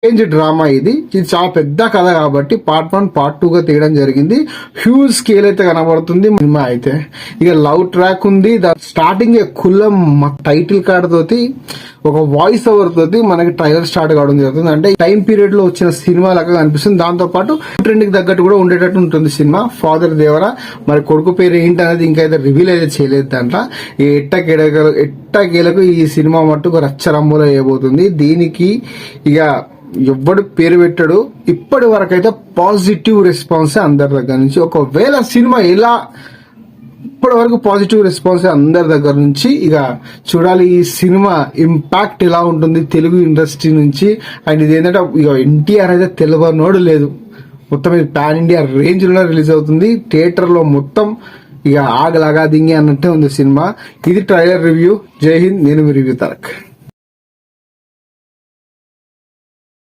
Range drama ఇది చాలా పెద్ద కథ కాబట్టి పార్ట్ 1 పార్ట్ 2 గా తీయడం జరిగింది. హ్యూజ్ స్కేల్ అయితే కనబడుతుంది సినిమా అయితే. ఇక లవ్ ట్రాక్ ఉంది. స్టార్టింగ్ కుల్లం టైటిల్ కార్డ్ తోటి ఒక వాయిస్ ఓవర్ తోటి మనకి ట్రైలర్ స్టార్ట్ కావడం జరుగుతుంది. అంటే టైం పీరియడ్ లో వచ్చిన సినిమా లాగా కనిపిస్తుంది. దాంతో పాటు ట్రెండ్ కి తగ్గట్టు కూడా ఉండేటట్టు ఉంటుంది సినిమా. ఫాదర్ దేవరా మరి కొడుకు పేరు ఏంటి అనేది ఇంకా అయితే రివీల్ అయితే చేయలేదు దాంట్లో. ఎట్టకేలకు ఈ సినిమా మట్టుకు రచ్చరంబులో వేయబోతుంది. దీనికి ఇక ఎవ్వడు పేరు పెట్టాడు. ఇప్పటి వరకు అయితే పాజిటివ్ రెస్పాన్స్ అందరి దగ్గర నుంచి. ఒకవేళ సినిమా ఇలా ఇప్పటి వరకు పాజిటివ్ రెస్పాన్స్ అందరి దగ్గర నుంచి. ఇక చూడాలి ఈ సినిమా ఇంపాక్ట్ ఎలా ఉంటుంది తెలుగు ఇండస్ట్రీ నుంచి. అండ్ ఇది ఏంటంటే ఇక ఎన్టీఆర్ అయితే తెలియనోడు లేదు. మొత్తం ఇది పాన్ ఇండియా రేంజ్ లో రిలీజ్ అవుతుంది. థియేటర్ లో మొత్తం ఇక ఆగలాగా దింగి అన్నట్టే ఉంది సినిమా. ఇది ట్రైలర్ రివ్యూ. జై హింద్. నేను మీ రివ్యూ తారక్.